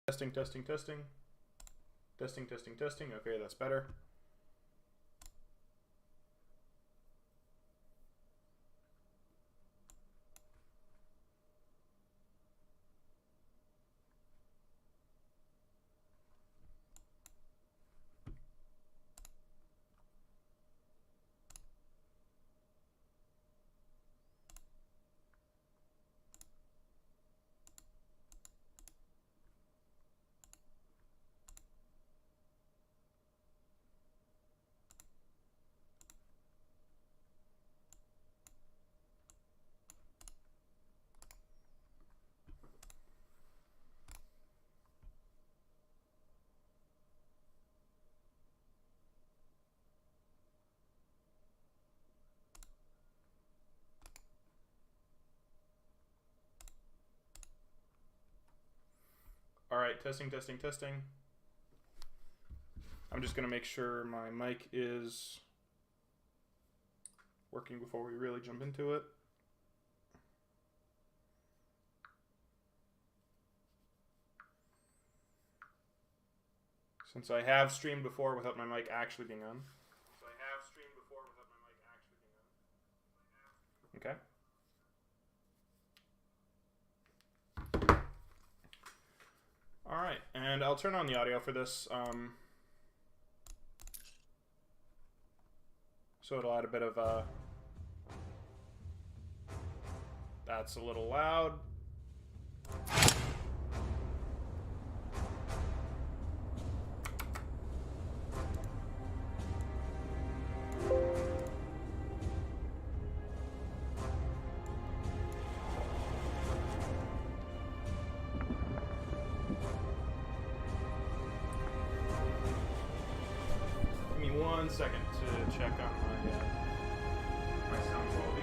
Testing, testing, testing. Testing, testing, testing. Okay, that's better. All right, testing, testing, testing. I'm just going to make sure my mic is working before we really jump into it. Since I have streamed before without my mic actually being on. Okay. All right, and I'll turn on the audio for this. So it'll add a bit of that's a little loud. Give me 1 second to check on my sound quality.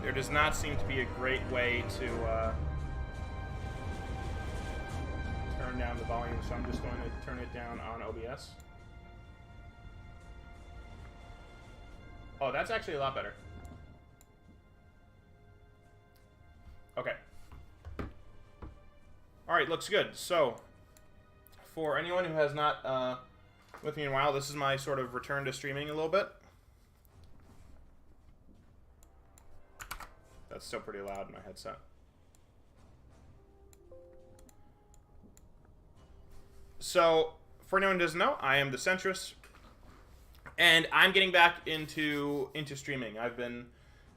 There does not seem to be a great way to turn down the volume, so I'm just going to turn it down on OBS. Oh, that's actually a lot better. Okay. All right, looks good. So, for anyone who has not with me in a while, this is my sort of return to streaming a little bit. That's still pretty loud in my headset. So, for anyone who doesn't know, I am the Centrist, and I'm getting back into streaming. I've been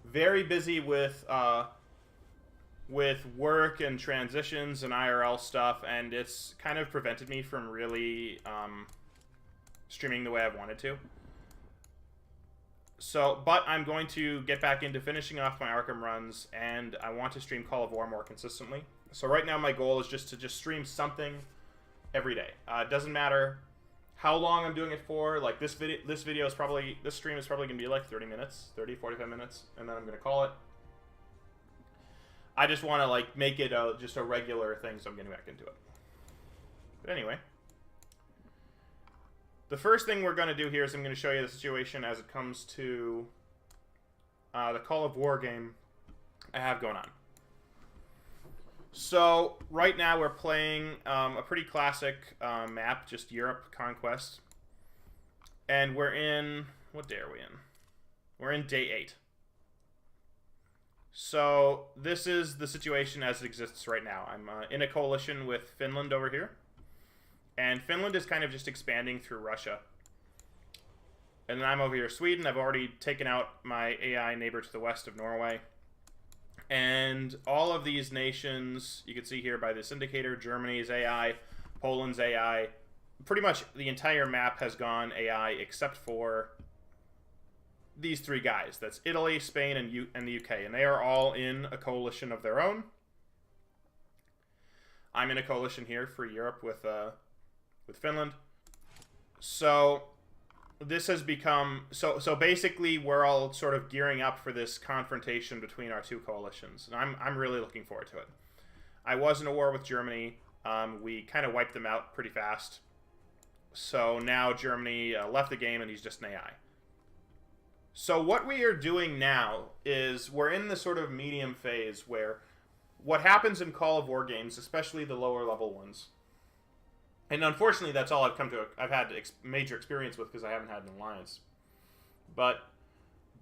very busy with work and transitions and IRL stuff, and it's kind of prevented me from really streaming the way I've wanted to. So, but I'm going to get back into finishing off my Arkham runs, and I want to stream Call of War more consistently. So right now my goal is just to stream something every day. It doesn't matter how long I'm doing it for. Like this stream is probably going to be like 30 minutes, 30, 45 minutes, and then I'm going to call it. I just want to like make it just a regular thing, so I'm getting back into it. But anyway, the first thing we're going to do here is I'm going to show you the situation as it comes to the Call of War game I have going on. So, right now we're playing a pretty classic map, just Europe Conquest. And we're in... what day are we in? We're in day 8. So, this is the situation as it exists right now. I'm in a coalition with Finland over here. And Finland is kind of just expanding through Russia. And then I'm over here, Sweden. I've already taken out my AI neighbor to the west of Norway. And all of these nations, you can see here by this indicator, Germany's AI Poland's AI. Pretty much the entire map has gone AI except for these three guys. That's Italy, Spain, and the UK. And they are all in a coalition of their own. I'm in a coalition here for Europe with Finland. So this has become... So basically, we're all sort of gearing up for this confrontation between our two coalitions. And I'm really looking forward to it. I was in a war with Germany. We kind of wiped them out pretty fast. So now Germany left the game and he's just an AI. So what we are doing now is we're in the sort of medium phase where what happens in Call of War games, especially the lower level ones, and unfortunately that's all I've had major experience with because I haven't had an alliance. But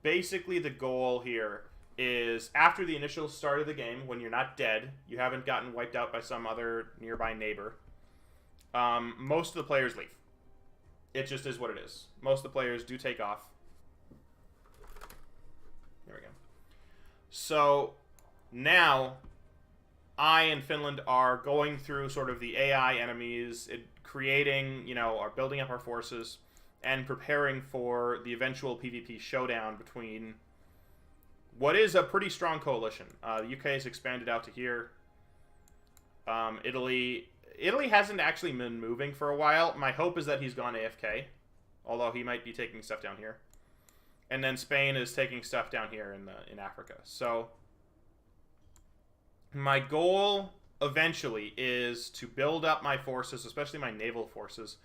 basically the goal here is after the initial start of the game, when you're not dead, you haven't gotten wiped out by some other nearby neighbor, most of the players leave. It just is what it is. Most of the players do take off. There we go. So now I and Finland are going through sort of the AI enemies, creating, are building up our forces and preparing for the eventual PvP showdown between what is a pretty strong coalition. The UK has expanded out to here. Italy hasn't actually been moving for a while. My hope is that he's gone AFK, although he might be taking stuff down here. And then Spain is taking stuff down here in Africa. So my goal eventually is to build up my forces, especially my naval forces,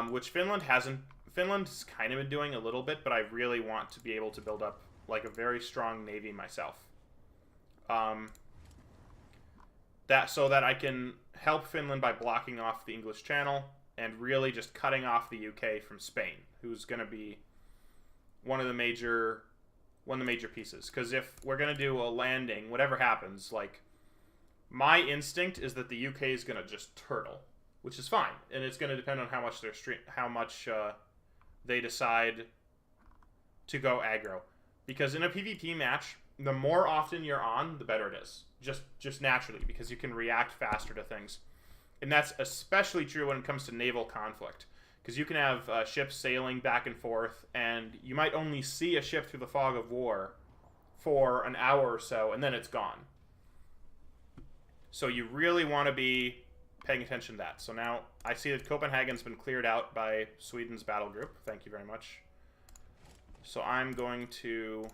which Finland hasn't. Finland's kind of been doing a little bit, but I really want to be able to build up like a very strong navy myself. So that I can help Finland by blocking off the English Channel and really just cutting off the UK from Spain, who's going to be one of the major pieces. Because if we're going to do a landing, whatever happens, like, my instinct is that the UK is going to just turtle, which is fine, and it's going to depend on how much they decide to go aggro. Because in a PvP match, the more often you're on, the better it is. Just naturally, because you can react faster to things. And that's especially true when it comes to naval conflict. Because you can have ships sailing back and forth, and you might only see a ship through the fog of war for an hour or so, and then it's gone. So you really want to be paying attention to that. So now I see that Copenhagen's been cleared out by Sweden's battle group. Thank you very much. So I'm going to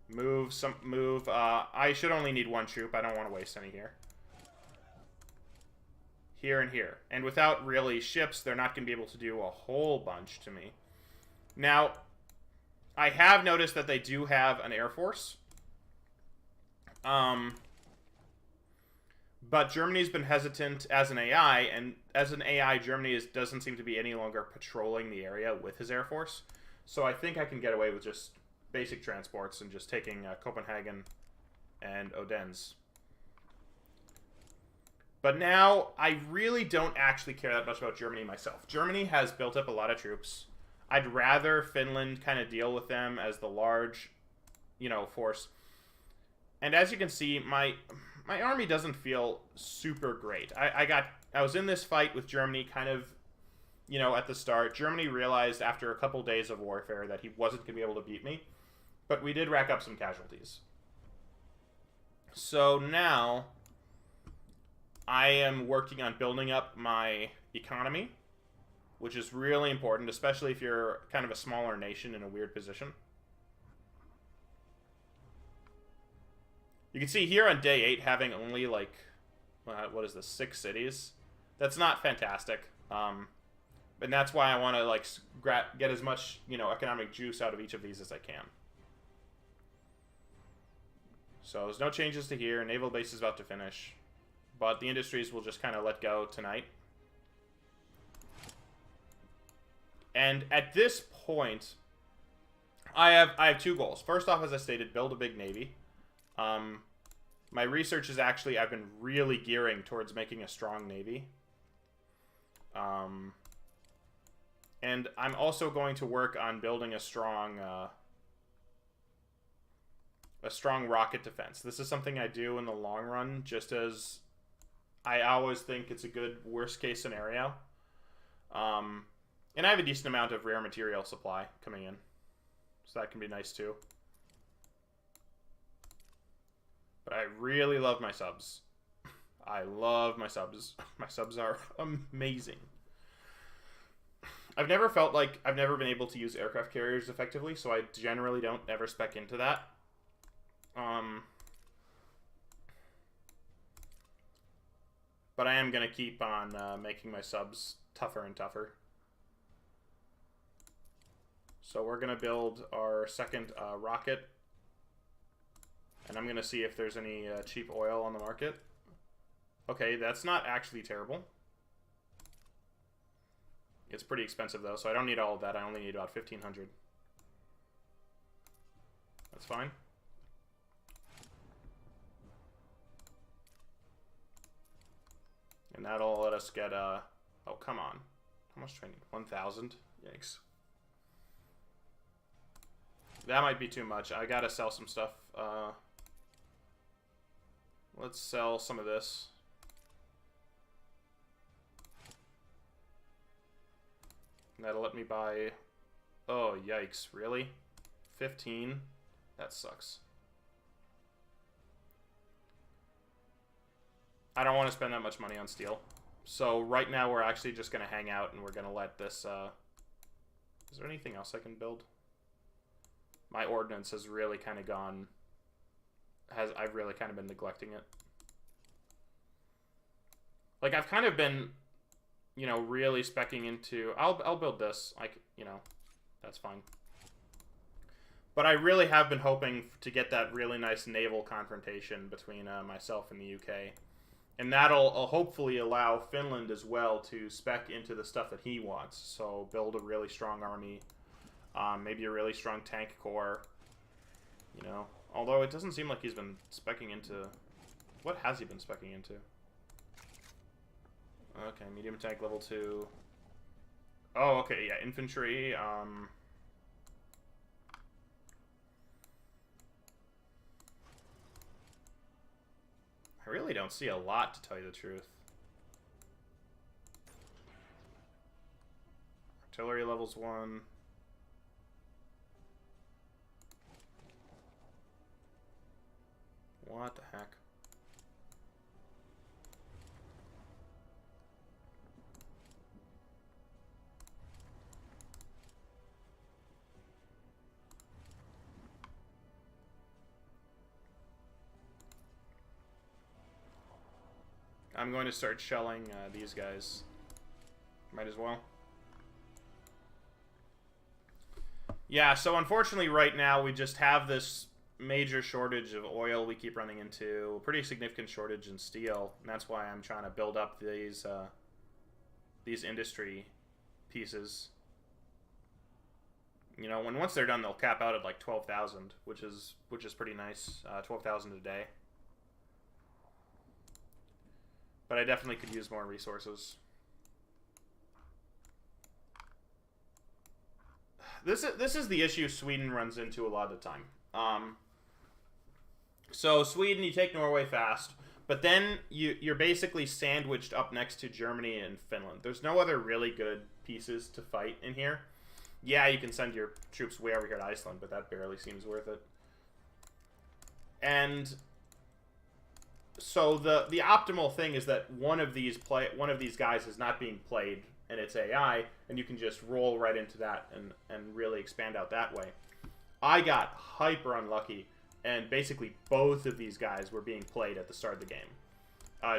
move. I should only need one troop. I don't want to waste any here. Here and here. And without really ships, they're not going to be able to do a whole bunch to me. Now, I have noticed that they do have an air force. But Germany's been hesitant as an AI, and as an AI, Germany doesn't seem to be any longer patrolling the area with his air force. So I think I can get away with just basic transports and just taking Copenhagen and Odense. But now, I really don't actually care that much about Germany myself. Germany has built up a lot of troops. I'd rather Finland kind of deal with them as the large, force. And as you can see, my army doesn't feel super great. I was in this fight with Germany kind of, at the start. Germany realized after a couple days of warfare that he wasn't going to be able to beat me. But we did rack up some casualties. So now I am working on building up my economy, which is really important, especially if you're kind of a smaller nation in a weird position. You can see here on day 8 having only, like, what is this, 6 cities. That's not fantastic. And that's why I want to, like, get as much, economic juice out of each of these as I can. So there's no changes to here. Naval base is about to finish. But the industries will just kind of let go tonight. And at this point, I have 2 goals. First off, as I stated, build a big navy. My research is actually, I've been really gearing towards making a strong navy. And I'm also going to work on building a strong a strong rocket defense. This is something I do in the long run, just as I always think it's a good worst case scenario. And I have a decent amount of rare material supply coming in, so that can be nice too. But I really love my subs. I love my subs. My subs are amazing. I've never felt like I've never been able to use aircraft carriers effectively, so I generally don't ever spec into that. But I am going to keep on making my subs tougher and tougher. So we're going to build our second rocket. And I'm going to see if there's any cheap oil on the market. Okay, that's not actually terrible. It's pretty expensive though, so I don't need all of that. I only need about 1,500. That's fine. And that'll let us get oh, come on. How much training? 1,000? Yikes. That might be too much. I gotta sell some stuff. Let's sell some of this. And that'll let me buy... Oh, yikes. Really? 15? That sucks. I don't want to spend that much money on steel. So right now we're actually just going to hang out and we're going to let this... Is there anything else I can build? My ordnance has really kind of gone... I've really kind of been neglecting it. Like, I've kind of been, you know, really specking into... I'll build this. Like, you know, that's fine. But I really have been hoping to get that really nice naval confrontation between myself and the UK. And that'll hopefully allow Finland as well to spec into the stuff that he wants. So build a really strong army. Maybe a really strong tank corps. You know, although it doesn't seem like he's been specking into... What has he been specking into? Okay, medium tank level 2. Oh, okay, yeah, infantry. I really don't see a lot, to tell you the truth. Artillery levels 1. What the heck? I'm going to start shelling these guys. Might as well. Yeah, so unfortunately right now we just have this major shortage of oil we keep running into. A pretty significant shortage in steel. And that's why I'm trying to build up these industry pieces. You know, once they're done, they'll cap out at like 12,000, which is pretty nice. 12,000 a day. But I definitely could use more resources. This is the issue Sweden runs into a lot of the time. So Sweden, you take Norway fast, but then you're basically sandwiched up next to Germany and Finland. There's no other really good pieces to fight in here. Yeah, you can send your troops way over here to Iceland, but that barely seems worth it. And so the optimal thing is that one of these guys is not being played and it's AI, and you can just roll right into that and really expand out that way. I got hyper unlucky, and basically both of these guys were being played at the start of the game.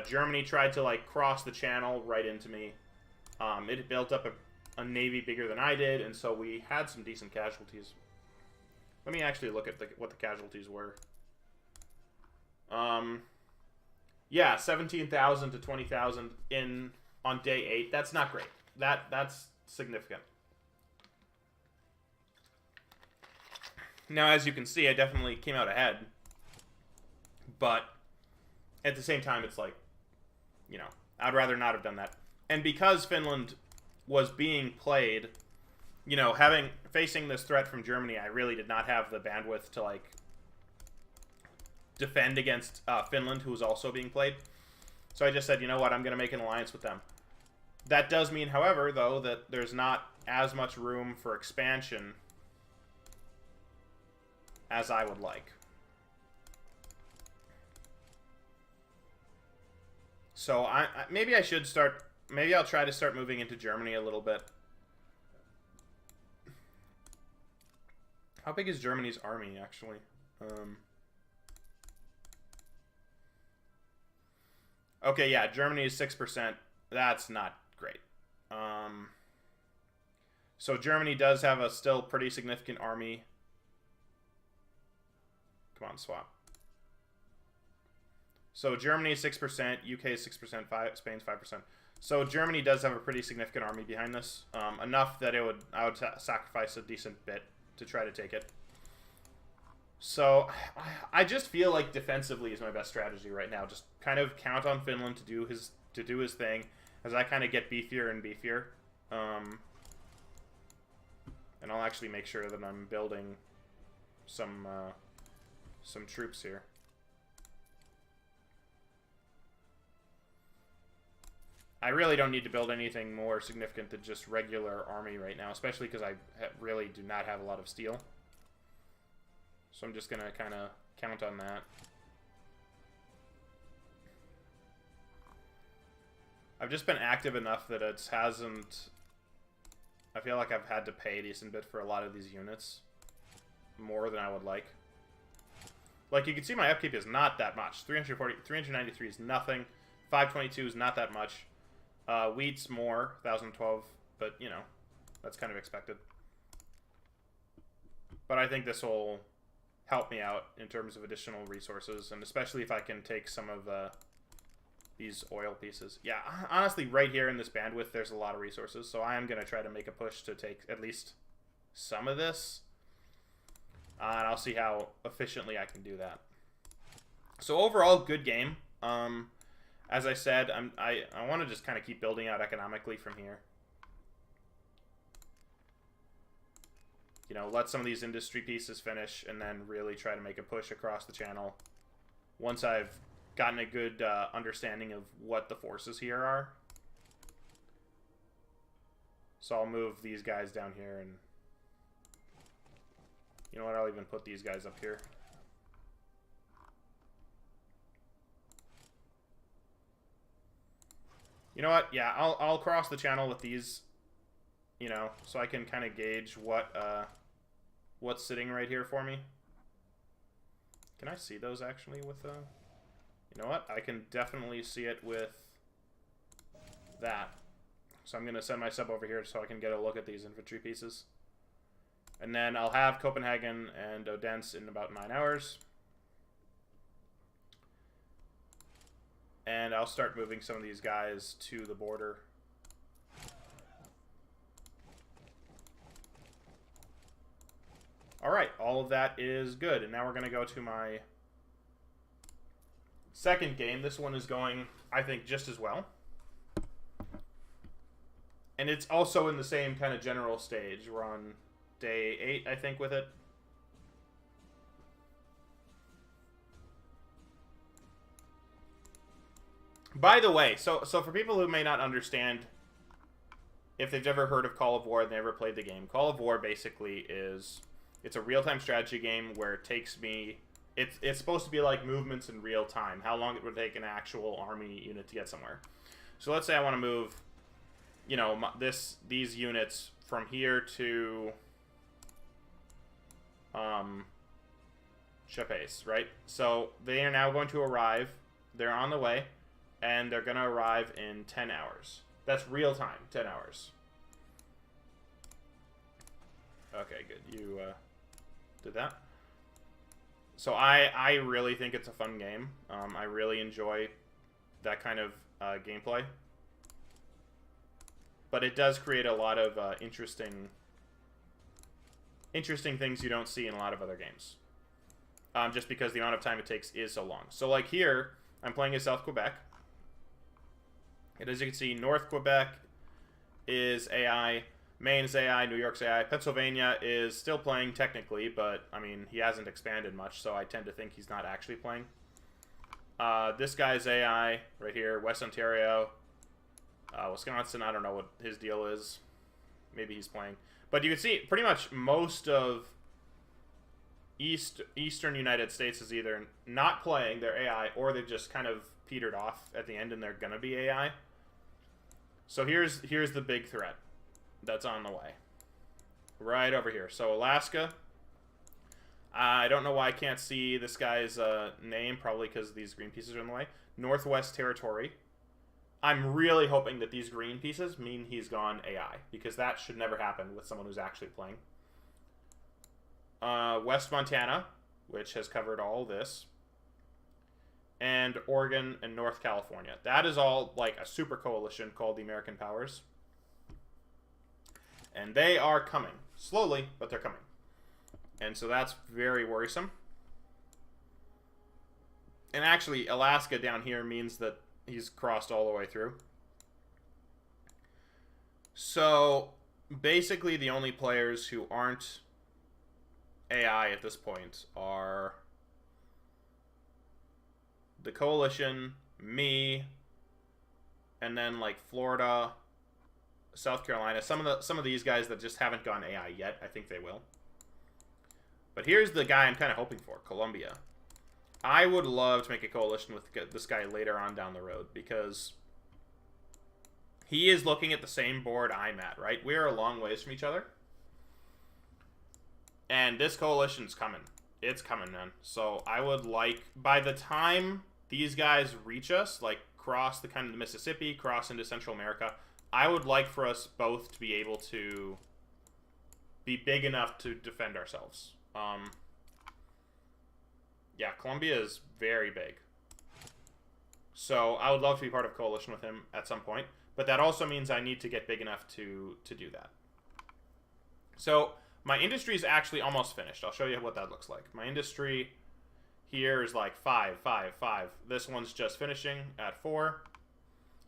Germany tried to like cross the channel right into me. It built up a navy bigger than I did, and so we had some decent casualties. Let me actually look at what the casualties were. Yeah, 17,000 to 20,000 on day 8. That's not great. That's significant. Now, as you can see, I definitely came out ahead. But at the same time, it's like, you know, I'd rather not have done that. And because Finland was being played, you know, facing this threat from Germany, I really did not have the bandwidth to, like, defend against Finland, who was also being played. So I just said, you know what, I'm going to make an alliance with them. That does mean, however, though, that there's not as much room for expansion as I would like. So maybe I should start... Maybe I'll try to start moving into Germany a little bit. How big is Germany's army, actually? Okay, yeah, Germany is 6%. That's not great. So Germany does have a still pretty significant army. Come on, swap. So Germany is 6%, UK is 6%, Spain's 5%. So Germany does have a pretty significant army behind this, enough that I would sacrifice a decent bit to try to take it. So I just feel like defensively is my best strategy right now. Just kind of count on Finland to do his thing as I kind of get beefier and beefier. And I'll actually make sure that I'm building some troops here. I really don't need to build anything more significant than just regular army right now, especially because I really do not have a lot of steel. So I'm just going to kind of count on that. I've just been active enough that it hasn't... I feel like I've had to pay a decent bit for a lot of these units. More than I would like. Like, you can see my upkeep is not that much. 393 is nothing. 522 is not that much. Wheat's more, 1012, but, you know, that's kind of expected. But I think this will help me out in terms of additional resources, and especially if I can take some of these oil pieces. Yeah, honestly, right here in this bandwidth, there's a lot of resources, so I am going to try to make a push to take at least some of this, and I'll see how efficiently I can do that. So overall, good game. As I said, I want to just kind of keep building out economically from here. You know, let some of these industry pieces finish, and then really try to make a push across the channel once I've gotten a good understanding of what the forces here are. So I'll move these guys down here, and you know what, I'll even put these guys up here. You know what? Yeah, I'll cross the channel with these, you know, so I can kind of gauge what's sitting right here for me. Can I see those actually with you know what? I can definitely see it with that. So I'm going to send my sub over here so I can get a look at these infantry pieces. And then I'll have Copenhagen and Odense in about 9 hours. And I'll start moving some of these guys to the border. Alright, all of that is good. And now we're going to go to my second game. This one is going, I think, just as well. And it's also in the same kind of general stage. We're on day 8, I think, with it. By the way, so for people who may not understand, if they've ever heard of Call of War and they never played the game, Call of War basically is, it's a real-time strategy game where it takes me, it's supposed to be like movements in real time, how long it would take an actual army unit to get somewhere. So let's say I want to move, you know, these units from here to Chapes, right? So they are now going to arrive. They're on the way. And they're going to arrive in 10 hours. That's real time, 10 hours. Okay, good. You did that. So I really think it's a fun game. I really enjoy that kind of gameplay. But it does create a lot of interesting things you don't see in a lot of other games. Just because the amount of time it takes is so long. So like here, I'm playing as South Quebec. And as you can see, North Quebec is AI, Maine's AI, New York's AI. Pennsylvania is still playing technically, but, I mean, he hasn't expanded much, so I tend to think he's not actually playing. This guy's AI right here, West Ontario. Wisconsin, I don't know what his deal is. Maybe he's playing. But you can see pretty much most of Eastern United States is either not playing their AI or they've just kind of petered off at the end and they're going to be AI. So here's the big threat that's on the way. Right over here. So Alaska. I don't know why I can't see this guy's name, probably because these green pieces are in the way. Northwest Territory. I'm really hoping that these green pieces mean he's gone AI, because that should never happen with someone who's actually playing. West Montana, which has covered all this. And Oregon and North California. That is all like a super coalition called the American Powers. And they are coming. Slowly, but they're coming. And so that's very worrisome. And actually, Alaska down here means that he's crossed all the way through. So, basically the only players who aren't AI at this point are the coalition, me, and then like Florida, South Carolina. Some of these guys that just haven't gone AI yet. I think they will. But here's the guy I'm kind of hoping for, Colombia. I would love to make a coalition with this guy later on down the road, because he is looking at the same board I'm at, right? We're a long ways from each other. And this coalition's coming. It's coming, man. So I would like, by the time these guys reach us, like cross the kind of the Mississippi, cross into Central America, I would like for us both to be able to be big enough to defend ourselves. Yeah, Colombia is very big. So I would love to be part of a coalition with him at some point. But that also means I need to get big enough to do that. So my industry is actually almost finished. I'll show you what that looks like. My industry here is like 5, 5, 5. This one's just finishing at 4.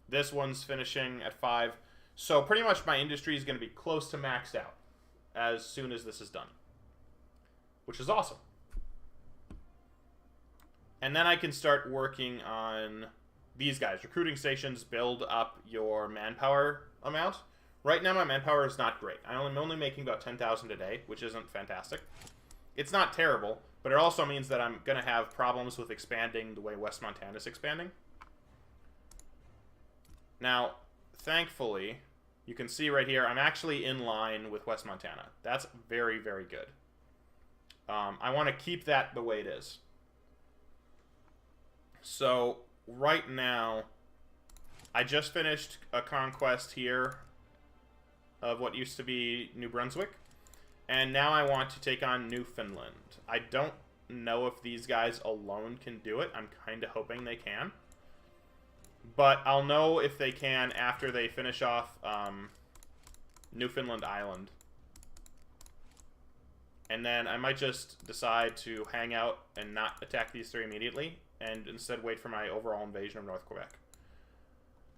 This one's finishing at 5. So pretty much my industry is going to be close to maxed out as soon as this is done, which is awesome. And then I can start working on these guys. Recruiting stations build up your manpower amount. Right now my manpower is not great. I'm only making about 10,000 a day, which isn't fantastic. It's not terrible, but it also means that I'm going to have problems with expanding the way West Montana is expanding. Now, thankfully, you can see right here, I'm actually in line with West Montana. That's very, very good. I want to keep that the way it is. So, right now, I just finished a conquest here of what used to be New Brunswick. And now I want to take on Newfoundland. I don't know if these guys alone can do it. I'm kind of hoping they can. But I'll know if they can after they finish off Newfoundland Island. And then I might just decide to hang out and not attack these three immediately, and instead wait for my overall invasion of North Quebec.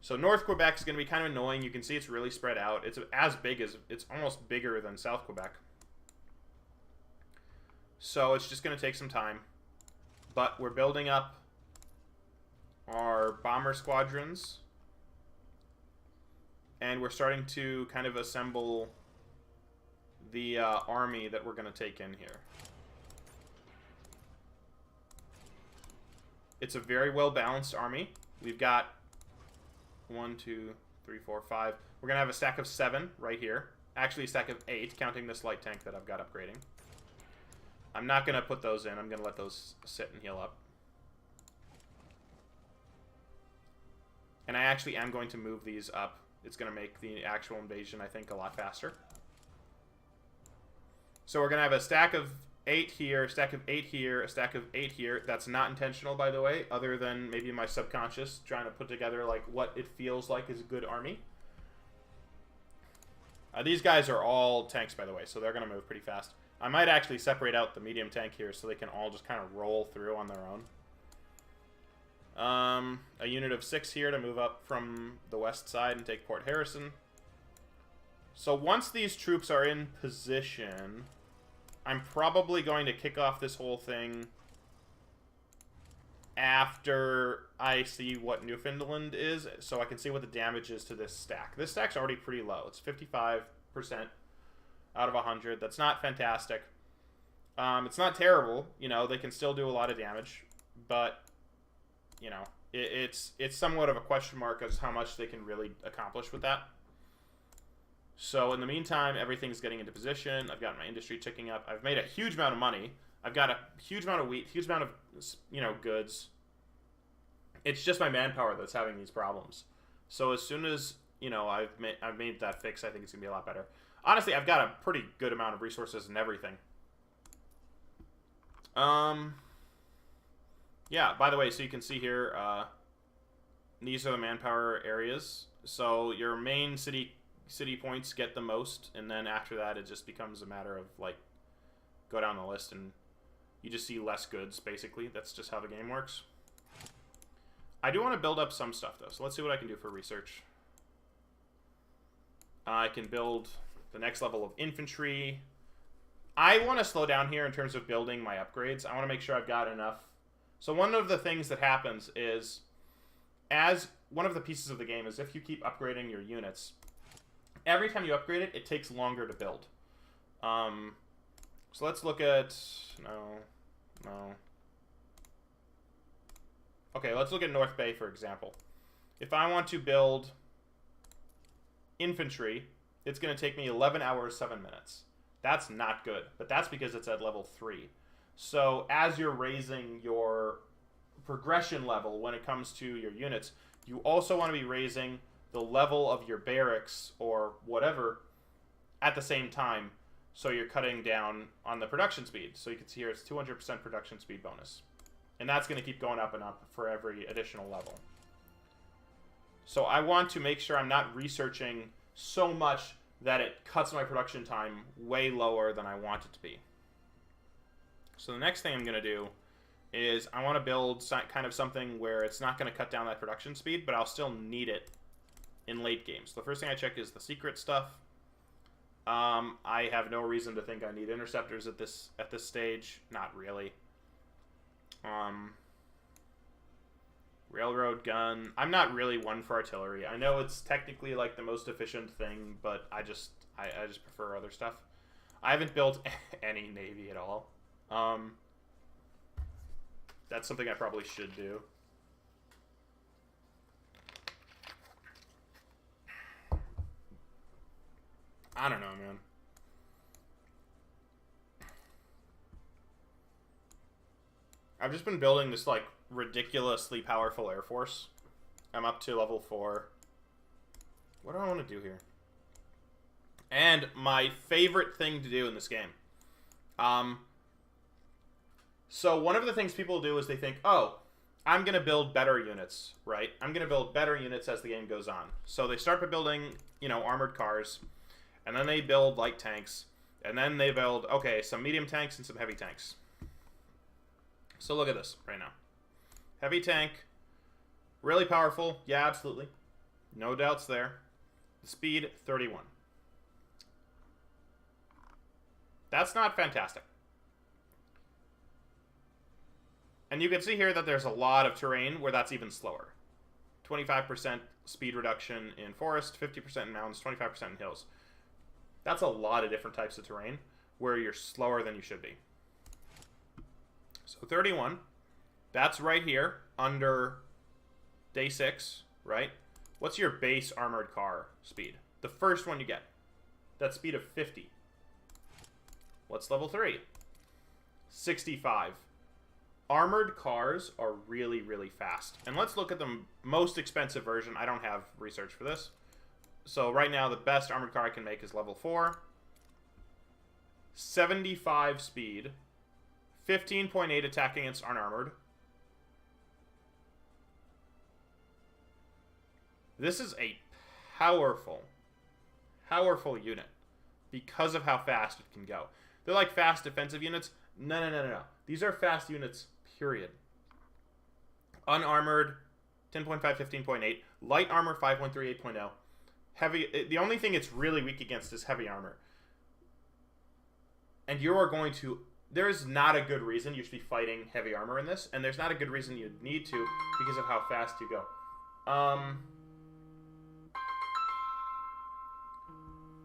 So North Quebec is going to be kind of annoying. You can see it's really spread out. It's as big as, it's almost bigger than South Quebec. So it's just going to take some time. But we're building up our bomber squadrons. And we're starting to kind of assemble the army that we're going to take in here. It's a very well-balanced army. We've got 1, 2, 3, 4, 5. We're going to have a stack of 7 right here. Actually, a stack of 8, counting this light tank that I've got upgrading. I'm not going to put those in. I'm going to let those sit and heal up. And I actually am going to move these up. It's going to make the actual invasion, I think, a lot faster. So we're going to have a stack of 8 here, a stack of 8 here, a stack of 8 here. That's not intentional, by the way, other than maybe my subconscious trying to put together like what it feels like is a good army. These guys are all tanks, by the way, so they're going to move pretty fast. I might actually separate out the medium tank here so they can all just kind of roll through on their own. A unit of 6 here to move up from the west side and take Port Harrison. So once these troops are in position, I'm probably going to kick off this whole thing after I see what Newfoundland is, so I can see what the damage is to this stack. This stack's already pretty low. It's 55% out of 100. That's not fantastic. It's not terrible. You know, they can still do a lot of damage, but, you know, it's somewhat of a question mark as how much they can really accomplish with that. So in the meantime, everything's getting into position. I've got my industry ticking up. I've made a huge amount of money. I've got a huge amount of wheat, huge amount of, you know, goods. It's just my manpower that's having these problems. So as soon as, you know, I've made that fix, I think it's going to be a lot better. Honestly, I've got a pretty good amount of resources and everything. Yeah, by the way, so you can see here, these are the manpower areas. So your main city points get the most, and then after that it just becomes a matter of, like, go down the list and you just see less goods, basically. That's just how the game works. I do want to build up some stuff, though, so let's see what I can do for research. I can build the next level of infantry. I want to slow down here in terms of building my upgrades. I want to make sure I've got enough. So one of the things that happens is, as one of the pieces of the game is if you keep upgrading your units, every time you upgrade it, it takes longer to build. So let's look at... No. Okay, let's look at North Bay, for example. If I want to build infantry, it's going to take me 11 hours, 7 minutes. That's not good, but that's because it's at level 3. So as you're raising your progression level when it comes to your units, you also want to be raising the level of your barracks or whatever at the same time, so you're cutting down on the production speed. So you can see here it's 200% production speed bonus. And that's going to keep going up and up for every additional level. So I want to make sure I'm not researching so much that it cuts my production time way lower than I want it to be. So the next thing I'm going to do is I want to build kind of something where it's not going to cut down that production speed, but I'll still need it in late games. So the first thing I check is the secret stuff. I have no reason to think I need interceptors at this stage. Not really. Railroad gun. I'm not really one for artillery. I know it's technically like the most efficient thing, but I just prefer other stuff. I haven't built any navy at all. That's something I probably should do. I don't know, man. I've just been building this, like, ridiculously powerful Air Force. I'm up to level 4. What do I want to do here? And my favorite thing to do in this game. So one of the things people do is they think, oh, I'm going to build better units, right? I'm going to build better units as the game goes on. So they start by building, you know, armored cars. And then they build light tanks. And then they build, okay, some medium tanks and some heavy tanks. So look at this right now. Heavy tank. Really powerful. Yeah, absolutely. No doubts there. The speed, 31. That's not fantastic. And you can see here that there's a lot of terrain where that's even slower. 25% speed reduction in forest, 50% in mountains, 25% in hills. That's a lot of different types of terrain where you're slower than you should be. So 31, that's right here under day 6, right? What's your base armored car speed? The first one you get. That speed of 50. What's level 3? 65. Armored cars are really, really fast. And let's look at the most expensive version. I don't have research for this. So right now, the best armored car I can make is level 4. 75 speed. 15.8 attack against unarmored. This is a powerful unit because of how fast it can go. They're like fast defensive units. No. These are fast units, period. Unarmored, 10.5, 15.8. Light armor, 5.3, 8.0. The only thing it's really weak against is heavy armor. And you are going to... There is not a good reason you should be fighting heavy armor in this, and there's not a good reason you need to because of how fast you go.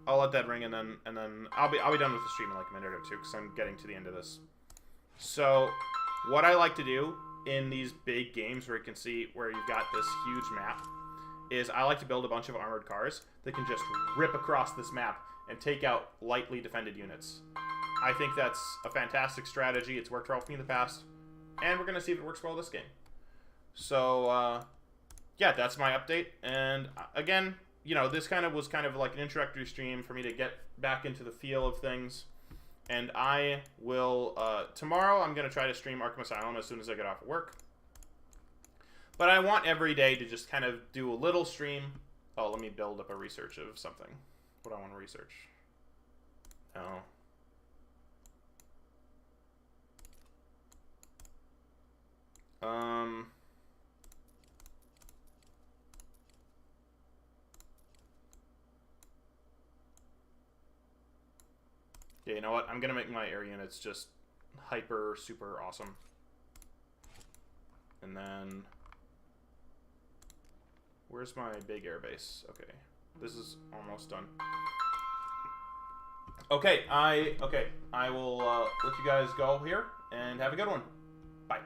I'll let that ring, and then I'll be done with the stream in like a minute or two because I'm getting to the end of this. So, what I like to do in these big games where you can see where you've got this huge map is I like to build a bunch of armored cars that can just rip across this map and take out lightly defended units. I think that's a fantastic strategy. It's worked well for me in the past, and we're going to see if it works well this game. So, yeah, that's my update. And again, you know, this was kind of like an introductory stream for me to get back into the feel of things. And I will, tomorrow I'm going to try to stream Arkham Asylum as soon as I get off of work. But I want every day to just kind of do a little stream. Oh, let me build up a research of something. What do I want to research? No. Yeah, you know what? I'm gonna make my air units just hyper super awesome. And then where's my big air base? Okay. This is almost done. Okay, I will let you guys go here and have a good one. Bye.